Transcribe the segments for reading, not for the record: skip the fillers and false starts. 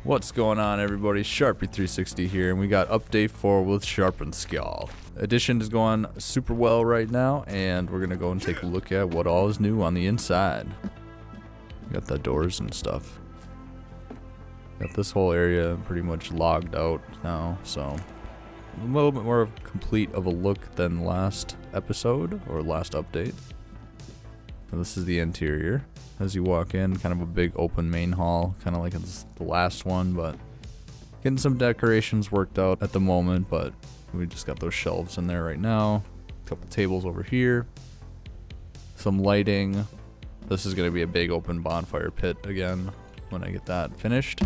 What's going on, everybody? Sharpie360 here, and we got update 4 with SharpenSkjall. Edition is going super well right now, and we're gonna go and take a look at what all is new on the inside. Got the doors and stuff. Got this whole area pretty much logged out now, so a little bit more complete of a look than last episode or last update. So this is the interior. As you walk in, kind of a big open main hall, kind of like it's the last one, but getting some decorations worked out at the moment, but we just got those shelves in there right now. A couple tables over here. Some lighting. This is going to be a big open bonfire pit again when I get that finished.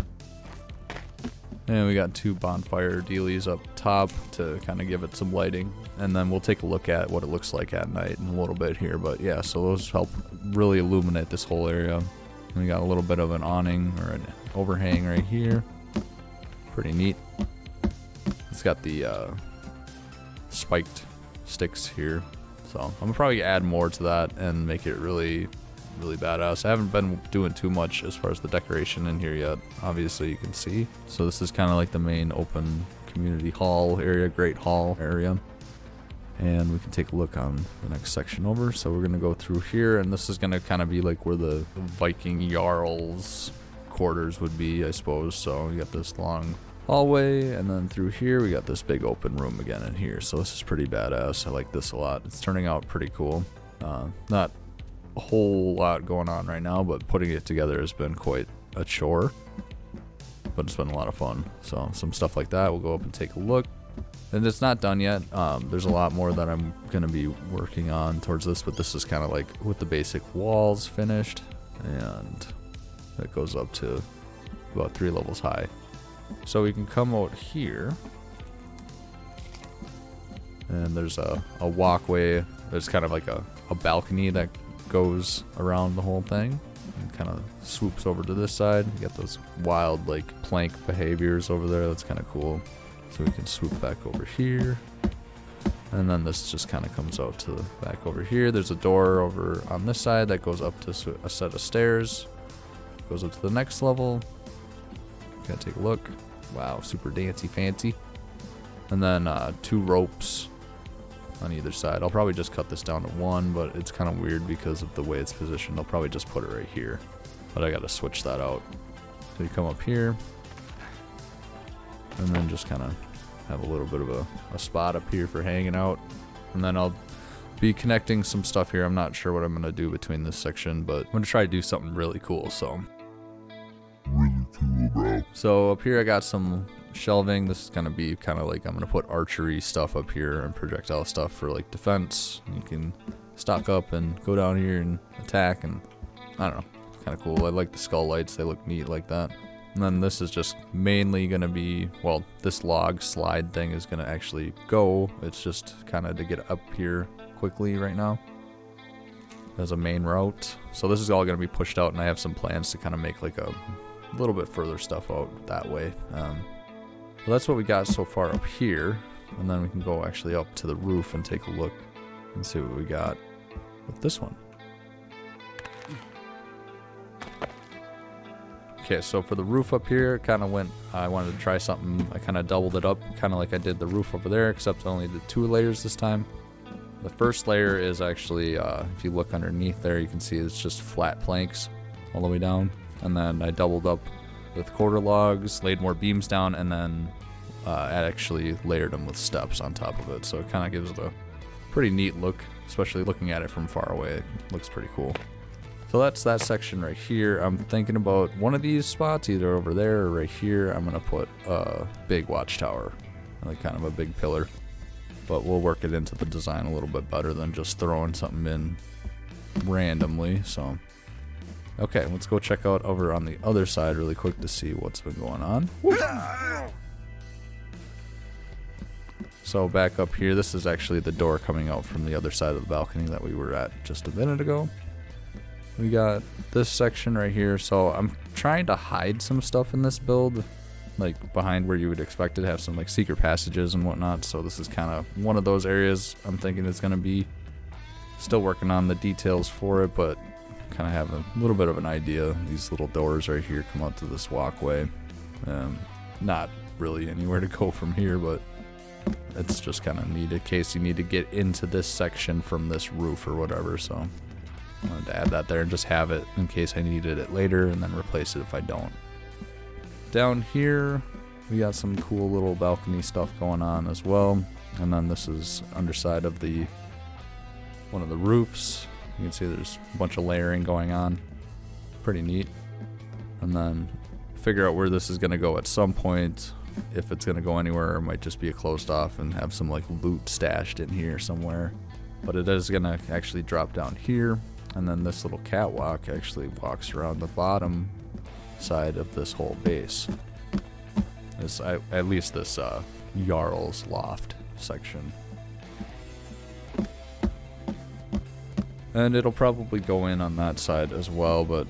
And we got 2 bonfire dealies up top to kind of give it some lighting. And then we'll take a look at what it looks like at night in a little bit here. But yeah, so those help really illuminate this whole area. And we got a little bit of an awning or an overhang right here. Pretty neat. It's got the spiked sticks here. So I'm gonna probably add more to that and make it really badass. I haven't been doing too much as far as the decoration in here yet, obviously you can see. So this is kind of like the main open community hall area, great hall area. And we can take a look on the next section over. So we're gonna go through here, and this is gonna kind of be like where the Viking Jarls Quarters would be, I suppose. So we got this long hallway, and then through here we got this big open room again in here. So this is pretty badass. I like this a lot. It's turning out pretty cool. Not a whole lot going on right now, but putting it together has been quite a chore, but it's been a lot of fun. So some stuff like that, we'll go up and take a look. And it's not done yet. There's a lot more that I'm gonna be working on towards this, but this is kind of like with the basic walls finished, and it goes up to about 3 levels high. So we can come out here, and there's a walkway. There's kind of like a balcony that goes around the whole thing and kind of swoops over to this side. You got those wild like plank behaviors over there. That's kind of cool. So we can swoop back over here, and then this just kind of comes out to the back over here. There's a door over on this side that goes up to a set of stairs, goes up to the next level. Gotta take a look. Wow, super dancy fancy. And then 2 ropes on either side. I'll probably just cut this down to 1, but it's kind of weird because of the way it's positioned. I'll probably just put it right here, but I gotta switch that out. So you come up here, and then just kind of have a little bit of a spot up here for hanging out. And then I'll be connecting some stuff here. I'm not sure what I'm gonna do between this section, but I'm gonna try to do something really cool. So Really cool, bro. So up here I got some shelving. This is gonna be kind of like, I'm gonna put archery stuff up here and projectile stuff for like defense. You can stock up and go down here and attack, and I don't know, kind of cool. I like the skull lights, they look neat like that. And then this is just mainly gonna be, well, this log slide thing is gonna actually go. It's just kind of to get up here quickly right now as a main route. So this is all gonna be pushed out, and I have some plans to kind of make like a little bit further stuff out that way. Well, that's what we got so far up here, and then we can go actually up to the roof and take a look and see what we got with this one. Okay, so for the roof up here, kind of I wanted to try something. I kind of doubled it up, kind of like I did the roof over there, except I only did 2 layers this time. The first layer is actually, if you look underneath there, you can see it's just flat planks all the way down. And then I doubled up with quarter logs, laid more beams down, and then I actually layered them with steps on top of it. So it kind of gives it a pretty neat look, especially looking at it from far away. It looks pretty cool. So that's that section right here. I'm thinking about one of these spots, either over there or right here. I'm gonna put a big watchtower, like kind of a big pillar. But we'll work it into the design a little bit better than just throwing something in randomly. So okay, let's go check out over on the other side really quick to see what's been going on. So back up here, this is actually the door coming out from the other side of the balcony that we were at just a minute ago. We got this section right here. So I'm trying to hide some stuff in this build, like behind where you would expect it to have some like secret passages and whatnot. So this is kind of one of those areas I'm thinking it's going to be. Still working on the details for it, but kind of have a little bit of an idea. These little doors right here come out to this walkway. Not really anywhere to go from here, but it's just kind of neat in case you need to get into this section from this roof or whatever. So I wanted to add that there and just have it in case I needed it later, and then replace it if I don't. Down here we got some cool little balcony stuff going on as well, and then this is underside of one of the roofs. You can see there's a bunch of layering going on, pretty neat. And then figure out where this is going to go at some point, if it's going to go anywhere. It might just be a closed off and have some like loot stashed in here somewhere, but it is going to actually drop down here, and then this little catwalk actually walks around the bottom side of this whole base. At least this Jarls loft section. And it'll probably go in on that side as well, but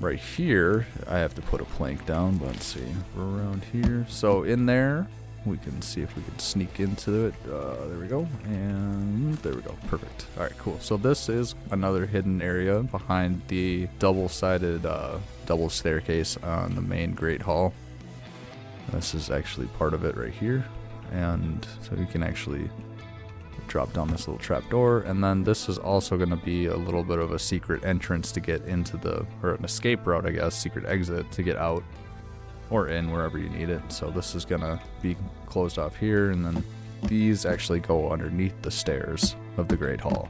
right here I have to put a plank down. But let's see, we're around here, so in there we can see if we can sneak into it. There we go, and there we go, perfect. All right, cool. So this is another hidden area behind the double-sided double staircase on the main Great Hall. This is actually part of it right here, and so you can actually drop down this little trap door, and then this is also going to be a little bit of a secret entrance to get into or an escape route, I guess, secret exit to get out or in wherever you need it. So this is going to be closed off here, and then these actually go underneath the stairs of the Great Hall.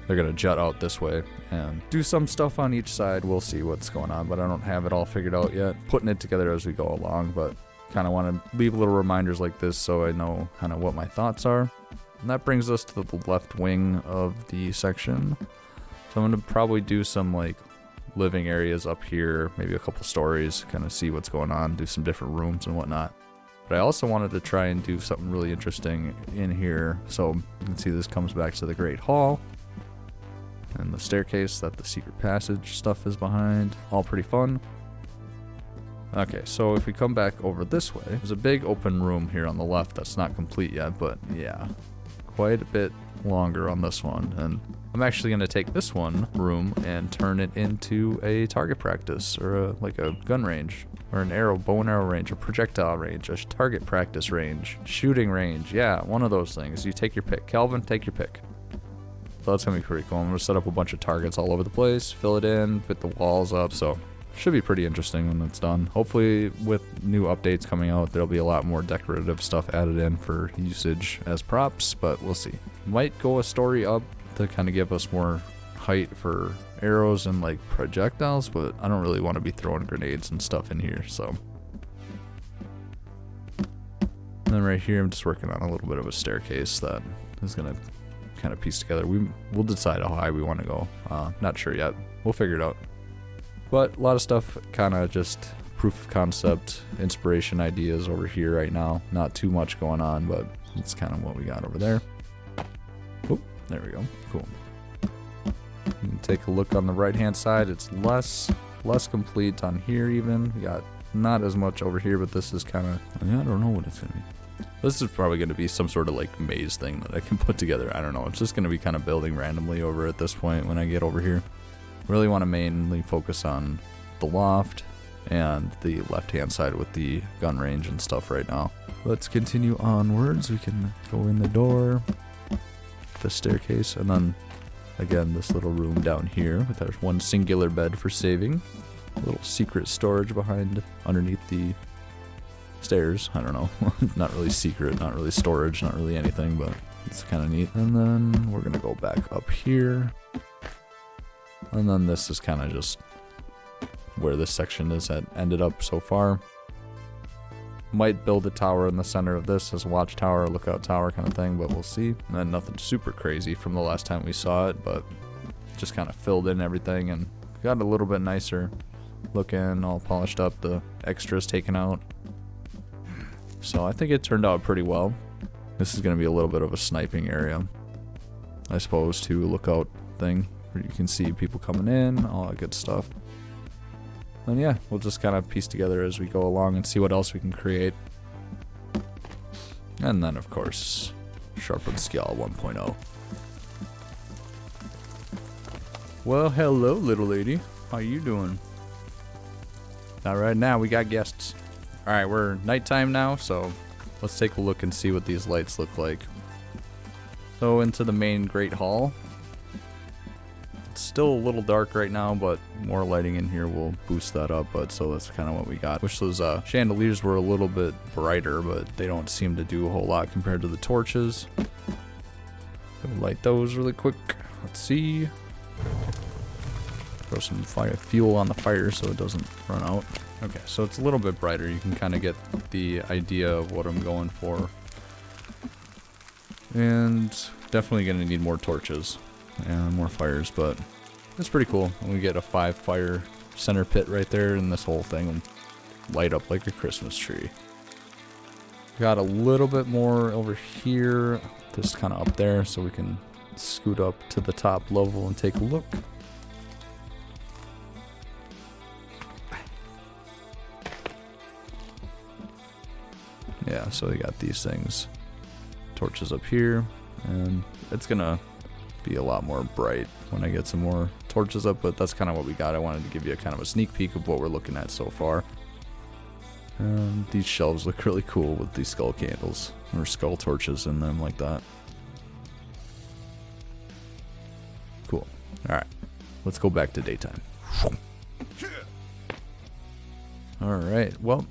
They're going to jut out this way and do some stuff on each side. We'll see what's going on, but I don't have it all figured out yet. Putting it together as we go along, but kind of want to leave little reminders like this so I know kind of what my thoughts are. And that brings us to the left wing of the section. So I'm going to probably do some like living areas up here, maybe a couple stories, kind of see what's going on, do some different rooms and whatnot. But I also wanted to try and do something really interesting in here. So you can see this comes back to the Great Hall and the staircase that the secret passage stuff is behind. All pretty fun. Okay, so if we come back over this way, there's a big open room here on the left that's not complete yet, but yeah, quite a bit longer on this one. And I'm actually going to take this room and turn it into a target practice, or like a gun range, or an bow and arrow range, a projectile range, a target practice range, shooting range. Yeah, one of those things. You take your pick. Calvin, take your pick. So that's going to be pretty cool. I'm going to set up a bunch of targets all over the place, fill it in, put the walls up, so should be pretty interesting when it's done. Hopefully with new updates coming out, there'll be a lot more decorative stuff added in for usage as props, but we'll see. Might go a story up to kind of give us more height for arrows and like projectiles, but I don't really want to be throwing grenades and stuff in here, so. And then right here, I'm just working on a little bit of a staircase that is going to kind of piece together. We'll decide how high we want to go. Not sure yet. We'll figure it out. But a lot of stuff kind of just proof of concept, inspiration ideas over here right now. Not too much going on, but it's kind of what we got over there. Oh, there we go. Cool. You can take a look on the right hand side. It's less complete on here even. We got not as much over here, but this is kind of, I don't know what it's going to be. This is probably going to be some sort of like maze thing that I can put together. I don't know. It's just going to be kind of building randomly over at this point when I get over here. Really want to mainly focus on the loft and the left hand side with the gun range and stuff right now. Let's continue onwards. We can go in the door, the staircase, and then again this little room down here with our one singular bed for saving. A little secret storage underneath the stairs. I don't know. Not really secret, not really storage, not really anything, but it's kind of neat. And then we're gonna go back up here. And then this is kind of just where this section is ended up so far. Might build a tower in the center of this as a watchtower, lookout tower kind of thing, but we'll see. And then nothing super crazy from the last time we saw it, but just kind of filled in everything and got a little bit nicer looking, all polished up, the extras taken out. So I think it turned out pretty well. This is going to be a little bit of a sniping area, I suppose, too, lookout thing. Where you can see people coming in, all that good stuff. And yeah, we'll just kind of piece together as we go along and see what else we can create. And then, of course, SharpenSkjall 1.0. Well, hello, little lady. How you doing? Not right now, we got guests. Alright, we're nighttime now, so let's take a look and see what these lights look like. So into the main Great Hall. It's still a little dark right now, but more lighting in here will boost that up, but so that's kind of what we got. Wish those chandeliers were a little bit brighter, but they don't seem to do a whole lot compared to the torches. We'll light those really quick. Let's see. Throw some fuel on the fire so it doesn't run out. Okay, so it's a little bit brighter. You can kind of get the idea of what I'm going for. And definitely going to need more torches and more fires, but it's pretty cool. And we get a 5 fire center pit right there, and this whole thing will light up like a Christmas tree. Got a little bit more over here, just kind of up there, so we can scoot up to the top level and take a look. Yeah, so we got these things. Torches up here, and it's gonna be a lot more bright when I get some more torches up, but that's kind of what we got. I wanted to give you a kind of a sneak peek of what we're looking at so far. And these shelves look really cool with these skull candles, or skull torches in them like that. Cool. Alright, let's go back to daytime. Alright, well,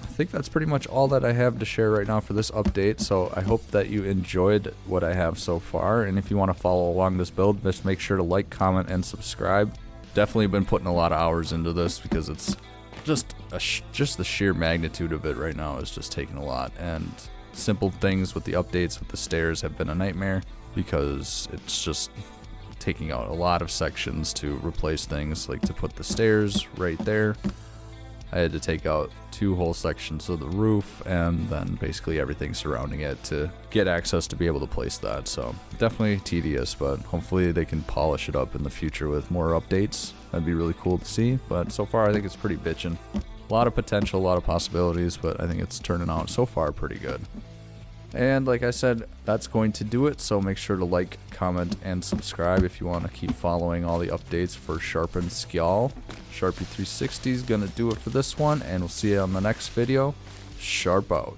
I think that's pretty much all that I have to share right now for this update, so I hope that you enjoyed what I have so far, and if you want to follow along this build, just make sure to like, comment, and subscribe. Definitely been putting a lot of hours into this because it's just the sheer magnitude of it right now is just taking a lot, and simple things with the updates with the stairs have been a nightmare because it's just taking out a lot of sections to replace things, like to put the stairs right there. I had to take out 2 whole sections of the roof and then basically everything surrounding it to get access to be able to place that. So definitely tedious, but hopefully they can polish it up in the future with more updates. That'd be really cool to see, but so far I think it's pretty bitchin'. A lot of potential, a lot of possibilities, but I think it's turning out so far pretty good. And like I said, that's going to do it, so make sure to like, comment, and subscribe if you want to keep following all the updates for SharpenSkjall. Sharpie360 is going to do it for this one, and we'll see you on the next video. Sharp out.